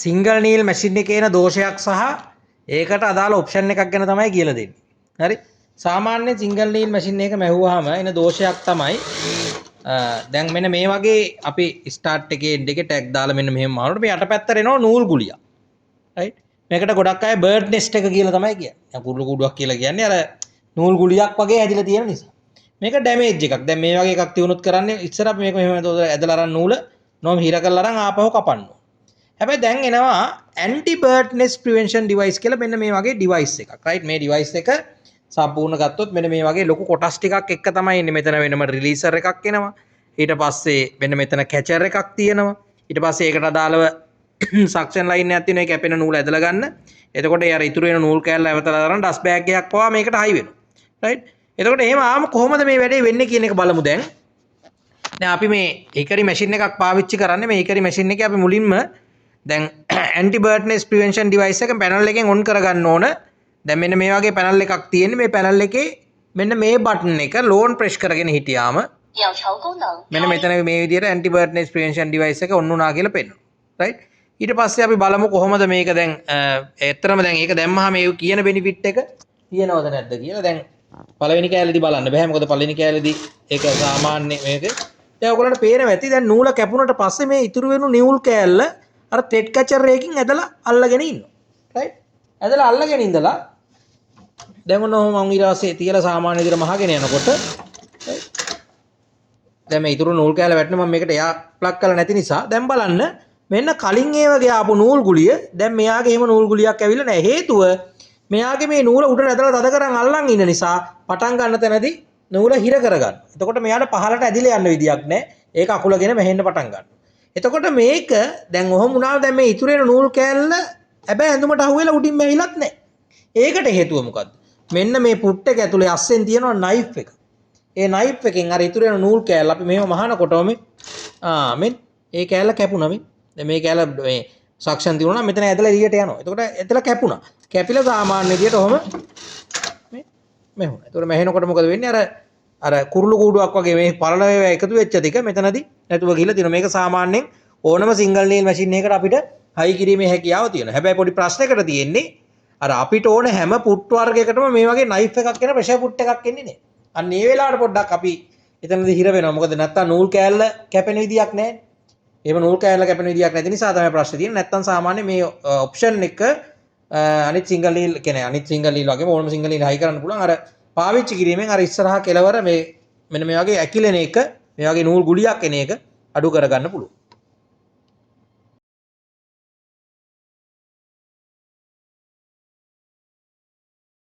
Single Neil machine එකේ එන දෝෂයක් සහ ඒකට අදාළ ඔප්ෂන් එකක් ගැන තමයි කියලා දෙන්නේ. හරි. සාමාන්‍ය සිංගල් නීල් මැෂින් එක මැහුවාම එන දෝෂයක් තමයි දැන් මෙන්න මේ වගේ අපි ස්ටාර්ට් එකේ එන්ඩ් එකේ ටැග් දාලා මෙන්න මෙහෙම මාරුනොත් මේ යටපැත්තට එනවා නූල් ගුලියක්. රයිට්. මේකට ගොඩක් අය බර්ඩ් නෙස්ට් එක කියලා තමයි කියන්නේ. දැන් කුරුළු කූඩුවක් කියලා කියන්නේ අර නූල් ගුලියක් වගේ ඇදිලා තියෙන නිසා. මේක ඩැමේජ් එකක්. දැන් මේ වගේ එකක් තියුණොත් කරන්නේ ඉස්සර අපි මේක මෙහෙම ඇදලා අරන් නූල නොම හිර කරලා අරන් ආපහු කපන්න. හැබැයි දැන් එනවා anti bird nest prevention device කියලා මෙන්න මේ වගේ ඩිවයිස් එකක්. රයිට්. මේ ඩිවයිස් එක සම්පූර්ණ ගත්තොත් මෙන්න මේ වගේ ලොකු කොටස් ටිකක් එක තමයි එන්නේ. මෙතන වෙනම රිලීසර් එකක් එනවා. ඊට පස්සේ මෙන්න මෙතන කැචර් එකක් තියෙනවා. ඊට පස්සේ ඒකට අදාළව සක්ෂන් ලයින් එකක් තියෙනවා. ඒ කැපෙන නූල ඇදලා ගන්න. එතකොට ඒ අර ඉතුරු වෙන නූල් කෑල්ල ඇවතලා දාන ඩස් බෑග් එකක් පවා මේකට හයි වෙනවා. රයිට්. එතකොට එහෙම ආවම කොහොමද මේ වැඩේ වෙන්නේ කියන එක බලමු දැන්. දැන් අපි මේ ඒකරි මැෂින් එකක් පාවිච්චි කරන්නේ. මේ ඒකරි මැෂින් එකේ අපි මුලින්ම දැන් anti bird nest prevention device එක පැනල් එකෙන් ඔන් කරගන්න ඕන. දැන් මෙන්න මේ වගේ පැනල් එකක් තියෙන්නේ. මේ පැනල් එකේ මෙන්න මේ බටන් එක ලෝන් ප්‍රෙස් කරගෙන හිටියාම මෙන්න මෙතන මේ විදිහට anti bird nest prevention device එක ඔන් වුණා කියලා පෙන්නනවා. රයිට්. ඊට පස්සේ අපි බලමු කොහොමද මේක දැන් ඇත්තටම දැන් ඒක දැම්මහම මේ කියන බෙනිෆිට් එක තියෙනවද නැද්ද කියලා. දැන් පළවෙනි කෑල්ලේදී බලන්න බෑ. මොකද පළවෙනි කෑල්ලේදී ඒක සාමාන්‍ය මේක. දැන් ඔයගොල්ලන්ට පේනවා ඇති දැන් නූල කැපුණට පස්සේ මේ ඉතුරු වෙනු නිවුල් කෑල්ල අර තෙට් කැචර් එකකින් ඇදලා අල්ලගෙන ඉන්නවා. රයිට්. ඇදලා අල්ලගෙන ඉඳලා දැන් ඔන්න මම ඊට පස්සේ තියලා සාමාන්‍ය විදිහට මහගෙන යනකොට දැන් මේ ඉතුරු නූල් කෑල්ල වැටෙන මම මේකට එයා ප්ලග් කරලා නැති නිසා දැන් බලන්න මෙන්න කලින් ඒ වගේ ආපු නූල් ගුලිය දැන් මෙයාගේ එහෙම නූල් ගුලියක් ඇවිල්ලා නැහැ. හේතුව මෙයාගේ මේ නූල උඩට ඇදලා තද කරන් අල්ලන් ඉන්න නිසා පටන් ගන්න තැනදී නූල හිර කරගන්න. එතකොට මෙයාට පහලට ඇදිලා යන්න විදියක් නැහැ. ඒක අකුලගෙන මෙහෙන්න පටන් ගන්නවා. එතකොට මේක දැන් ඔහොම වුණාම දැන් මේ ඉතුරු වෙන නූල් කෑල්ල හැබැයි ඇඳුමට අහුවෙලා උඩින් මෙහිලත් නැහැ. ඒකට හේතුව මොකද්ද? මෙන්න මේ පුට් එක ඇතුලේ අස්සෙන් තියෙනවා නයිෆ් එක. ඒ නයිෆ් එකෙන් අර ඉතුරු වෙන නූල් කෑල්ල අපි මෙහෙම මහනකොටම මෙන්න ඒ කෑල්ල කැපුණා මේ. දැන් මේ කෑල්ල මේ සක්ෂන් තියුණා මෙතන ඇදලා එළියට යනවා. එතකොට ඇදලා කැපුණා. කැපිලා සාමාන්‍ය විදියට ඔහම මේ මෙහුණා. එතකොට මෙහෙනකොට මොකද වෙන්නේ? අර කුරුළු කූඩුවක් වගේ මේ පරණ ඒවා එකතු වෙච්ච ටික මෙතනදී නැතුව ගිහලා තියෙනවා. මේක සාමාන්‍යයෙන් ඕනම සිංගල් නීල් මැෂින් එකකට අපිට හයි කිරීමේ හැකියාව තියෙනවා. හැබැයි පොඩි ප්‍රශ්නයකට තියෙන්නේ අර අපිට ඕන හැම පුට් වර්ගයකටම මේ වගේ නයිෆ් එකක් එන ප්‍රෙෂර් පුට් එකක් එන්නේ නැහැ. අන්න ඒ වෙලාවට පොඩ්ඩක් අපි එතනදී හිර වෙනවා. මොකද නැත්තම් නූල් කෑල්ල කැපෙන විදියක් නැහැ. එහෙම නූල් කෑල්ල කැපෙන විදියක් නැති නිසා තමයි ප්‍රශ්නේ තියෙන්නේ. නැත්තම් සාමාන්‍ය මේ ඔප්ෂන් එක අනිත් සිංගල් නීල් කියන්නේ අනිත් සිංගල් නීල් වගේම ඕනම සිංගල් නීල් හයි කරන්න පුළුවන්. අර පාවිච්චි කිරීමෙන් අර ඉස්සරහා කෙලවර මේ මෙන්න මේ වගේ ඇකිලෙන එක මේ වගේ නූල් ගුලියක් එන එක අඩු කරගන්න පුළුවන්.